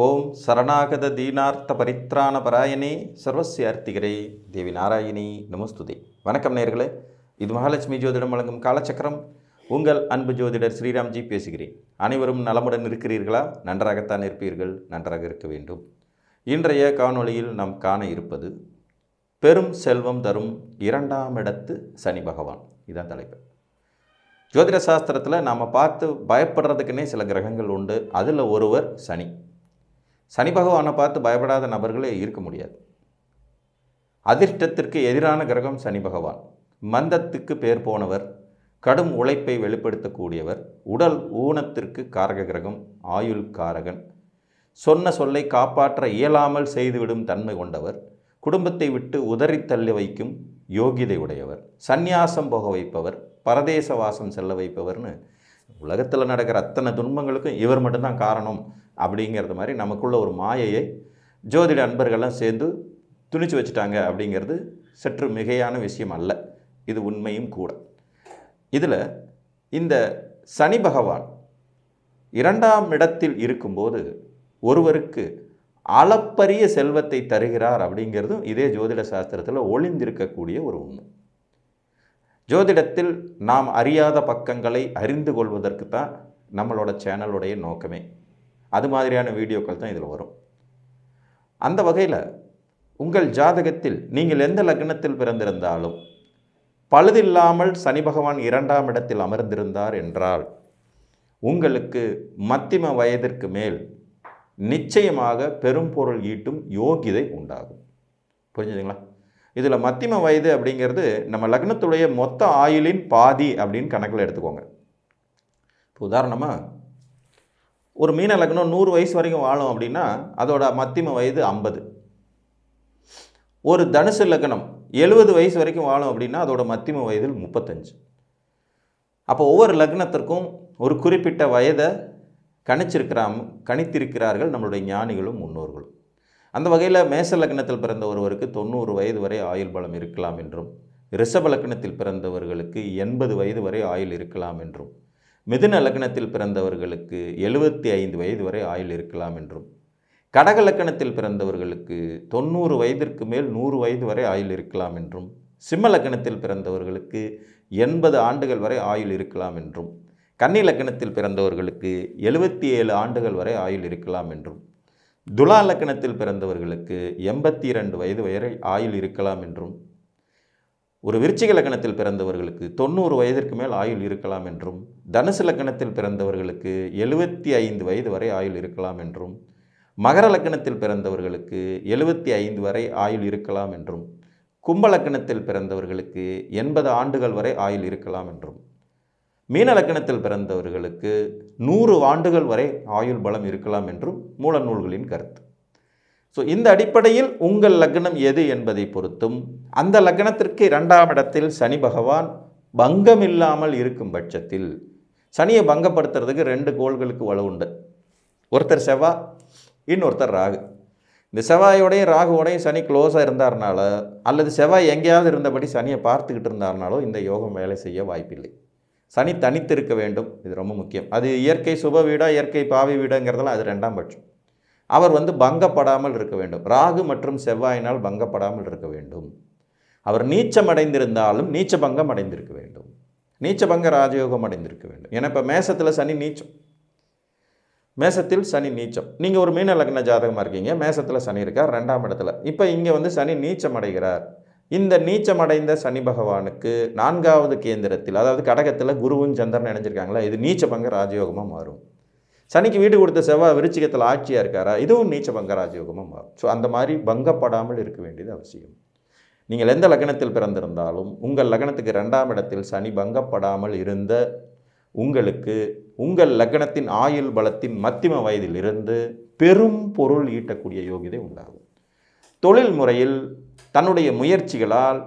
ஓம் சரணாகத தீனார்த்த பரித்ராண பராயணே சர்வசியார்த்திகரே தேவி நாராயணி நமஸ்துதே. வணக்கம் நேயர்களே, இது மகாலட்சுமி ஜோதிடம் வழங்கும் காலச்சக்கரம். உங்கள் அன்பு ஜோதிடர் ஸ்ரீராம்ஜி பேசுகிறேன். அனைவரும் நலமுடன் இருக்கிறீர்களா? நன்றாகத்தான் இருப்பீர்கள், நன்றாக இருக்க வேண்டும். இன்றைய காணொளியில் நாம் காண இருப்பது பெரும் செல்வம் தரும் 2ஆம் இடத்து சனி பகவான். இதுதான் தலைப்பு. ஜோதிட சாஸ்திரத்தில் நாம் பார்த்து பயப்படுறதுக்குன்னே சில கிரகங்கள் உண்டு. அதில் ஒருவர் சனி. சனி பகவானை பார்த்து பயப்படாத நபர்களே இருக்க முடியாது. அதிர்ஷ்டத்திற்கு எதிரான கிரகம் சனி பகவான். மந்தத்துக்கு பேர் போனவர், கடும் உழைப்பை வெளிப்படுத்தக்கூடியவர், உடல் ஊனத்திற்கு காரக கிரகம், ஆயுள் காரகன், சொன்ன சொல்லை காப்பாற்ற இயலாமல் செய்துவிடும் தன்மை கொண்டவர், குடும்பத்தை விட்டு உதறி தள்ளி வைக்கும் யோகிதை உடையவர், சந்நியாசம் போக வைப்பவர், பரதேச வாசம் செல்ல வைப்பவர்னு உலகத்தில் நடக்கிற அத்தனை துன்பங்களுக்கும் இவர் மட்டும்தான் காரணம் அப்படிங்கிறது மாதிரி நமக்குள்ள ஒரு மாயையை ஜோதிட அன்பர்கள்லாம் சேர்ந்து துணிச்சு வச்சுட்டாங்க. அப்படிங்கிறது சற்று மிகையான விஷயம் அல்ல, இது உண்மையும் கூட. இதில் இந்த சனி பகவான் 2ஆம் இடத்தில் இருக்கும்போது ஒருவருக்கு அளப்பரிய செல்வத்தை தருகிறார் அப்படிங்கிறதும் இதே ஜோதிட சாஸ்திரத்தில் ஒளிந்திருக்கக்கூடிய ஒரு உண்மை. ஜோதிடத்தில் நாம் அறியாத பக்கங்களை அறிந்து கொள்வதற்கு தான் நம்மளோட சேனலுடைய நோக்கமே. அது மாதிரியான வீடியோக்கள் தான் இதில் வரும். அந்த வகையில் உங்கள் ஜாதகத்தில் நீங்கள் எந்த லக்னத்தில் பிறந்திருந்தாலும் பழுதில்லாமல் சனி பகவான் 2ஆம் இடத்தில் அமர்ந்திருந்தார் என்றால் உங்களுக்கு மத்திம வயதிற்கு மேல் நிச்சயமாக பெரும் பொருள் ஈட்டும் யோகிதை உண்டாகும். புரிஞ்சுதுங்களா? இதில் மத்திம வயது அப்படிங்கிறது நம்ம லக்னத்துடைய மொத்த ஆயுளின் பாதி அப்படின்னு கணக்கில் எடுத்துக்கோங்க. இப்போ உதாரணமாக ஒரு மீன லக்னம் 100 வயசு வரைக்கும் வாழும் அப்படின்னா அதோட மத்திம வயது 50. ஒரு தனுசு லக்னம் 70 வயசு வரைக்கும் வாழும் அப்படின்னா அதோட மத்திம வயதில் 35. அப்போ ஒவ்வொரு லக்னத்திற்கும் ஒரு குறிப்பிட்ட வயதை கணித்திருக்கிறார்கள் நம்மளுடைய ஞானிகளும் முன்னோர்களும். அந்த வகையில் மேச லக்னத்தில் பிறந்த ஒருவருக்கு 90 வயது வரை ஆயுள் பலம் இருக்கலாம் என்றும், ரிஷப லக்னத்தில் பிறந்தவர்களுக்கு 80 வயது வரை ஆயுள் இருக்கலாம் என்றும், மிதுன லக்னத்தில் பிறந்தவர்களுக்கு 75 வயது வரை ஆயுள் இருக்கலாம் என்றும், கடக லக்னத்தில் பிறந்தவர்களுக்கு 90 வயதிற்கு மேல் 100 வயது வரை ஆயுள் இருக்கலாம் என்றும், சிம்ம லக்னத்தில் பிறந்தவர்களுக்கு 80 ஆண்டுகள் வரை ஆயுள் இருக்கலாம் என்றும், கன்னி லக்னத்தில் பிறந்தவர்களுக்கு 77 ஆண்டுகள் வரை ஆயுள் இருக்கலாம் என்றும், துலா லக்னத்தில் பிறந்தவர்களுக்கு 82 வயது வரை ஆயுள் இருக்கலாம் என்றும், ஒரு விருச்சிக லக்னத்தில் பிறந்தவர்களுக்கு 90 வயதிற்கு மேல் ஆயுள் இருக்கலாம் என்றும், தனுசு லக்னத்தில் பிறந்தவர்களுக்கு 75 வயது வரை ஆயுள் இருக்கலாம் என்றும், மகர லக்னத்தில் பிறந்தவர்களுக்கு 75 வரை ஆயுள் இருக்கலாம் என்றும், கும்ப லக்னத்தில் பிறந்தவர்களுக்கு 80 ஆண்டுகள் வரை ஆயுள் இருக்கலாம் என்றும், மீன லக்னத்தில் பிறந்தவர்களுக்கு 100 ஆண்டுகள் வரை ஆயுள் பலம் இருக்கலாம் என்றும் மூல நூல்களின் கருத்து. ஸோ இந்த அடிப்படையில் உங்கள் லக்னம் எது என்பதை பொறுத்தும் அந்த லக்னத்திற்கு 2ஆம் இடத்தில் சனி பகவான் பங்கமில்லாமல் இருக்கும் பட்சத்தில், சனியை பங்கப்படுத்துறதுக்கு 2 கோள்களுக்கு வலு உண்டு. ஒருத்தர் செவ்வாய், இன்னொருத்தர் ராகு. இந்த செவ்வாயோடையும் ராகுவோடையும் சனி க்ளோஸாக இருந்தார்னால அல்லது செவ்வாய் எங்கேயாவது இருந்தபடி சனியை பார்த்துக்கிட்டு இருந்தார்னாலோ இந்த யோகம் வேலை செய்ய வாய்ப்பில்லை. சனி தனித்திருக்க வேண்டும், இது ரொம்ப முக்கியம். அது இயற்கை சுப வீடா இயற்கை பாவி வீடுங்கிறதெல்லாம் அது 2ஆம் பட்சம். அவர் பங்கப்படாமல் இருக்க வேண்டும். ராகு மற்றும் செவ்வாயினால் பங்கப்படாமல் இருக்க வேண்டும். அவர் நீச்சம் அடைந்திருந்தாலும் நீச்ச பங்கம் அடைந்திருக்க வேண்டும், நீச்ச பங்க ராஜயோகம் அடைந்திருக்க வேண்டும். ஏன்னா இப்போ மேசத்தில் சனி நீச்சம், மேசத்தில் சனி நீச்சம். நீங்கள் ஒரு மீன லக்ன ஜாதகமாக இருக்கீங்க, மேசத்தில் சனி இருக்கார் 2ஆம் இடத்துல. இப்போ இங்கே சனி நீச்சம் அடைகிறார். இந்த நீச்சமடைந்த சனி பகவானுக்கு 4வது கேந்திரத்தில், அதாவது கடகத்தில் குருவும் சந்திரன் இணைஞ்சிருக்காங்களா, இது நீச்ச பங்க ராஜயோகமாக மாறும். சனிக்கு வீடு கொடுத்த செவ்வாய் விருச்சிகத்தில் ஆட்சியாக இருக்காரா, இதுவும் நீச்ச பங்க ராஜயோகமாக மாறும். ஸோ அந்த மாதிரி பங்கப்படாமல் இருக்க வேண்டியது அவசியம். நீங்கள் எந்த லக்னத்தில் பிறந்திருந்தாலும் உங்கள் லக்னத்துக்கு 2ஆம் இடத்தில் சனி பங்கப்படாமல் இருந்த உங்களுக்கு உங்கள் லக்னத்தின் ஆயுள் பலத்தின் மத்திம வயதில் இருந்து பெரும் பொருள் ஈட்டக்கூடிய யோகிதை உண்டாகும். தொழில் முறையில் தன்னுடைய முயற்சிகளால்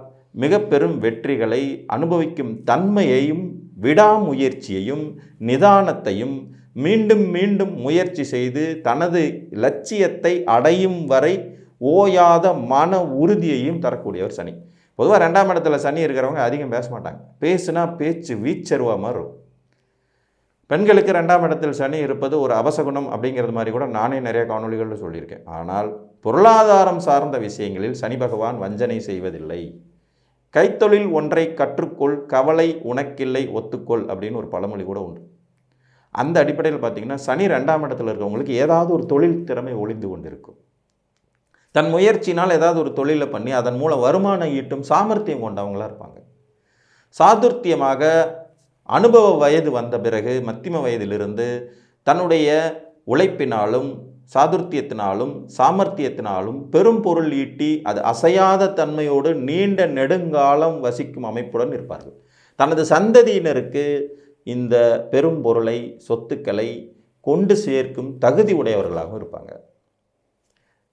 மிக பெரும் வெற்றிகளை அனுபவிக்கும் தன்மையையும் விடாமுயற்சியையும் நிதானத்தையும் மீண்டும் மீண்டும் முயற்சி செய்து தனது லட்சியத்தை அடையும் வரை ஓயாத மன உறுதியையும் தரக்கூடியவர் சனி. பொதுவாக 2ஆம் இடத்துல சனி இருக்கிறவங்க அதிகம் பேச மாட்டாங்க. பேசுனா பேச்சு வீச்சருவா மாதிரி இருக்கும். பெண்களுக்கு 2ஆம் இடத்தில் சனி இருப்பது ஒரு அபசகுணம் அப்படிங்கிறது மாதிரி கூட நானே நிறைய காணொளிகளில் சொல்லியிருக்கேன். ஆனால் பொருளாதாரம் சார்ந்த விஷயங்களில் சனி பகவான் வஞ்சனை செய்வதில்லை. கைத்தொழில் ஒன்றை கற்றுக்கொள், கவலை உனக்கில்லை ஒத்துக்கொள் அப்படின்னு ஒரு பழமொழி கூட உண்டு. அந்த அடிப்படையில் பார்த்தீங்கன்னா சனி 2ஆம் இடத்தில் இருக்கவங்களுக்கு ஏதாவது ஒரு தொழில் திறமை ஒளிந்து கொண்டு இருக்கும். தன் முயற்சினால் ஏதாவது ஒரு தொழிலை பண்ணி அதன் மூலம் வருமானம் ஈட்டும் சாமர்த்தியம் கொண்டவங்களாக இருப்பாங்க. சாதுர்த்தியமாக அனுபவ வயது வந்த பிறகு மத்தியம வயதிலிருந்து தன்னுடைய உழைப்பினாலும் சாதுர்த்தியத்தினாலும் சாமர்த்தியத்தினாலும் பெரும் பொருள் ஈட்டி அது அசையாத தன்மையோடு நீண்ட நெடுங்காலம் வசிக்கும் அமைப்புடன் இருப்பார்கள். தனது சந்ததியினருக்கு இந்த பெரும் பொருளை சொத்துக்களை கொண்டு சேர்க்கும் தகுதி உடையவர்களாகவும் இருப்பாங்க.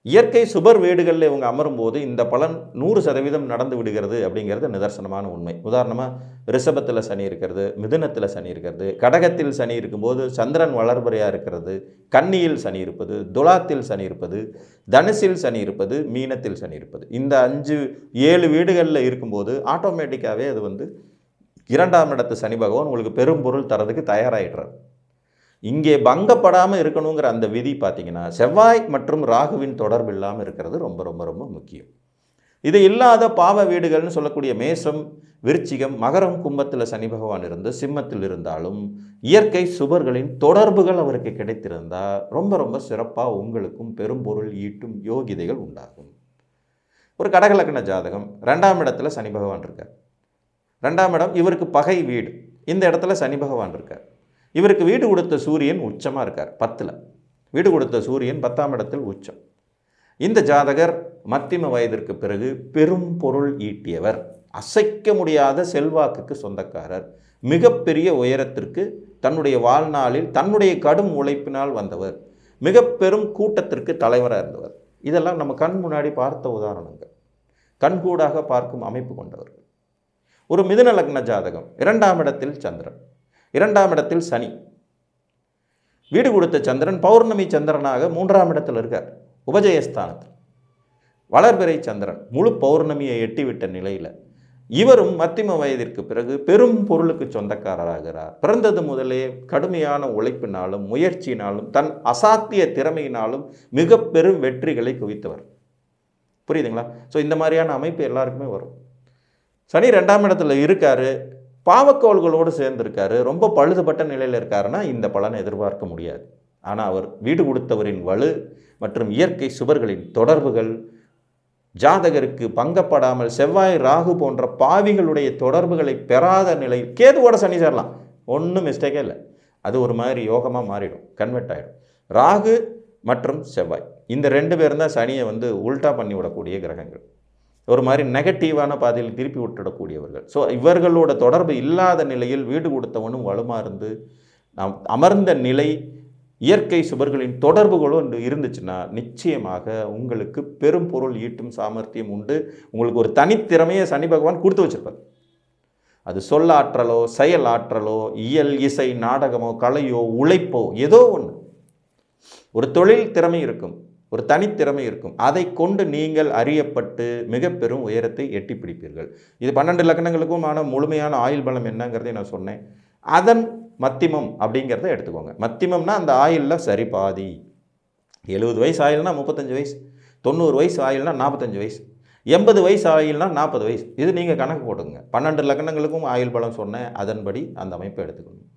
இயற்கை சுபர் வீடுகளில் இவங்க அமரும்போது இந்த பலன் 100% நடந்து விடுகிறது அப்படிங்கிறது நிதர்சனமான உண்மை. உதாரணமாக ரிஷபத்தில் சனி இருக்கிறது, மிதுனத்தில் சனி இருக்கிறது, கடகத்தில் சனி இருக்கும்போது சந்திரன் வளர்பறையாக இருக்கிறது, கன்னியில் சனி இருப்பது, துலாத்தில் சனி இருப்பது, தனுசில் சனி இருப்பது, மீனத்தில் சனி இருப்பது, இந்த 5-7 வீடுகளில் இருக்கும்போது ஆட்டோமேட்டிக்காகவே அது 2ஆம் இடத்து சனி பகவான் உங்களுக்கு பெரும் பொருள் தரதுக்கு தயாராகிடுறார். இங்கே பங்கப்படாமல் இருக்கணுங்கிற அந்த விதி பார்த்தீங்கன்னா செவ்வாய் மற்றும் ராகுவின் தொடர்பு இல்லாமல் இருக்கிறது ரொம்ப ரொம்ப ரொம்ப முக்கியம். இது இல்லாத பாவ வீடுகள்னு சொல்லக்கூடிய மேஷம், விருச்சிகம், மகரம், கும்பத்தில் சனி பகவான் இருந்து சிம்மத்தில் இருந்தாலும் இயற்கை சுபர்களின் தொடர்புகள் அவருக்கு கிடைத்திருந்தால் ரொம்ப ரொம்ப சிறப்பாக உங்களுக்கும் பெரும் பொருள் ஈட்டும் யோகிதைகள் உண்டாகும். ஒரு கடகலக்கண ஜாதகம் 2ஆம் இடத்துல சனி பகவான் இருக்கார். 2ஆம் இடம் இவருக்கு பகை வீடு. இந்த இடத்துல சனி பகவான் இருக்கார். இவருக்கு வீடு கொடுத்த சூரியன் உச்சமாக இருக்கார். 10ல் வீடு கொடுத்த சூரியன் 10ஆம் இடத்தில் உச்சம். இந்த ஜாதகர் மத்தியம வயதிற்கு பிறகு பெரும் பொருள் ஈட்டியவர், அசைக்க முடியாத செல்வாக்குக்கு சொந்தக்காரர், மிகப்பெரிய உயரத்திற்கு தன்னுடைய வாழ்நாளில் தன்னுடைய கடும் உழைப்பினால் வந்தவர், மிக பெரும் கூட்டத்திற்கு தலைவராக இருந்தவர். இதெல்லாம் நம்ம கண் முன்னாடி பார்த்த உதாரணங்கள், கண்கூடாக பார்க்கும் அமைப்பு கொண்டவர்கள். ஒரு மிதுன லக்ன ஜாதகம் 2ஆம் இடத்தில் சந்திரன், 2ஆம் இடத்தில் சனி, வீடு கொடுத்த சந்திரன் பௌர்ணமி சந்திரனாக 3ஆம் இடத்தில் இருக்கார். உபஜயஸ்தானத்தில் வளர்பிறை சந்திரன் முழு பௌர்ணமியை எட்டிவிட்ட நிலையில் இவரும் மத்தியம வயதிற்கு பிறகு பெரும் பொருளுக்கு சொந்தக்காரராகிறார். பிறந்தது முதலே கடுமையான உழைப்பினாலும் முயற்சியினாலும் தன் அசாத்திய திறமையினாலும் மிக பெரும் வெற்றிகளை குவித்தவர். புரியுதுங்களா? ஸோ இந்த மாதிரியான அமைப்பு எல்லாருக்குமே வரும். சனி 2ஆம் இடத்துல இருக்காரு, பாவக்கோள்களோடு சேர்ந்திருக்காரு, ரொம்ப பழுதுபட்ட நிலையில் இருக்காருன்னா இந்த பலனை எதிர்பார்க்க முடியாது. ஆனால் அவர் வீடு கொடுத்தவரின் வலு மற்றும் இயற்கை சுவர்களின் தொடர்புகள் ஜாதகருக்கு பங்கப்படாமல் செவ்வாய் ராகு போன்ற பாவிகளுடைய தொடர்புகளை பெறாத நிலை, கேதுவோட சனி சேரலாம், ஒன்றும் மிஸ்டேக்கே இல்லை, அது ஒரு மாதிரி யோகமாக மாறிடும், கன்வெர்ட் ஆகிடும். ராகு மற்றும் செவ்வாய் இந்த 2 பேரும் தான் சனியை உல்டா பண்ணி விடக்கூடிய கிரகங்கள், ஒரு மாதிரி நெகட்டிவான பாதையில் திருப்பி விட்டுடக்கூடியவர்கள். ஸோ இவர்களோட தொடர்பு இல்லாத நிலையில் வீடு கொடுத்தவனும் வலுமாக இருந்து நாம் அமர்ந்த நிலை இயற்கை சுபர்களின் தொடர்புகளும் இருந்துச்சுன்னா நிச்சயமாக உங்களுக்கு பெரும் பொருள் ஈட்டும் சாமர்த்தியம் உண்டு. உங்களுக்கு ஒரு தனித்திறமையை சனி பகவான் கொடுத்து வச்சிருப்பார். அது சொல்லாற்றலோ செயல் ஆற்றலோ இயல் இசை நாடகமோ கலையோ உழைப்போ ஏதோ ஒன்று, ஒரு தொழில் திறமை இருக்கும், ஒரு தனித்திறமை இருக்கும். அதை கொண்டு நீங்கள் அறியப்பட்டு மிக பெரும் உயரத்தை எட்டி பிடிப்பீர்கள். இது 12 லக்னங்களுக்குமான முழுமையான ஆயுள் பலம் என்னங்கிறதை நான் சொன்னேன். அதன் மத்திமம் அப்படிங்கிறத எடுத்துக்கோங்க. மத்திமம்னா அந்த ஆயுளில் சரி பாதி. 70 வயசு ஆயுள்னா 35 வயசு, 90 வயசு ஆயுள்னா 45 வயசு, 80 வயசு ஆயுள்னா 40 வயசு. இது நீங்கள் கணக்கு போட்டுங்க. 12 லக்னங்களுக்கும் ஆயுள் பலம் சொன்னேன், அதன்படி அந்த அமைப்பை எடுத்துக்கணும்.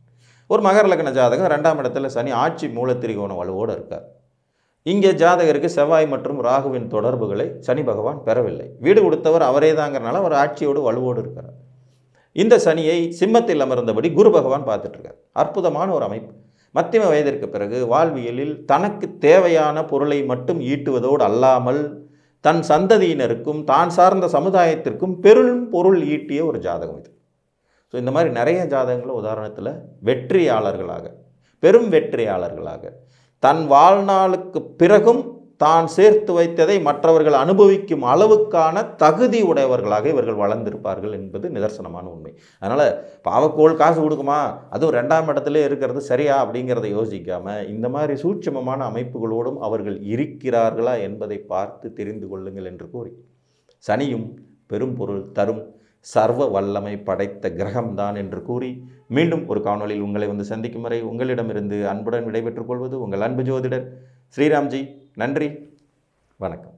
ஒரு மகர லக்ன ஜாதகம் 2ஆம் இடத்துல சனி ஆட்சி மூலத்திரிகோண வலுவோடு இருக்கார். இங்கே ஜாதகருக்கு செவ்வாய் மற்றும் ராகுவின் தொடர்புகளை சனி பகவான் பெறவில்லை. வீடு கொடுத்தவர் அவரே தாங்கிறனால அவர் ஆட்சியோடு வலுவோடு இருக்கிறார். இந்த சனியை சிம்மத்தில் அமர்ந்தபடி குரு பகவான் பார்த்துட்ருக்கார். அற்புதமான ஒரு அமைப்பு. மத்தியம வயதிற்கு பிறகு வாழ்வியலில் தனக்கு தேவையான பொருளை மட்டும் ஈட்டுவதோடு அல்லாமல் தன் சந்ததியினருக்கும் தான் சார்ந்த சமுதாயத்திற்கும் பெரும் பொருள் ஈட்டிய ஒரு ஜாதகம் இது. ஸோ இந்த மாதிரி நிறைய ஜாதகங்களை உதாரணத்தில் வெற்றியாளர்களாக, பெரும் வெற்றியாளர்களாக, தன் வாழ்நாளுக்கு பிறகும் தான் சேர்த்து வைத்ததை மற்றவர்கள் அனுபவிக்கும் அளவுக்கான தகுதி உடையவர்களாக இவர்கள் வளர்ந்திருப்பார்கள் என்பது நிதர்சனமான உண்மை. அதனால் பாவக்கோள் காசு கொடுக்குமா, அதுவும் 2ஆம் இடத்துல இருக்கிறது சரியா அப்படிங்கிறத யோசிக்காமல் இந்த மாதிரி சூட்சமமான அமைப்புகளோடும் அவர்கள் இருக்கிறார்களா என்பதை பார்த்து தெரிந்து கொள்ளுங்கள் என்று கூறி, சனியும் பெரும் பொருள் தரும் சர்வ வல்லமை படைத்த கிரகம்தான் என்று கூறி மீண்டும் ஒரு காணொளியில் உங்களை வந்து சந்திக்கும் வரை உங்களிடமிருந்து அன்புடன் விடைபெற்றுக் கொள்வது உங்கள் அன்பு ஜோதிடர் ஸ்ரீராம்ஜி. நன்றி, வணக்கம்.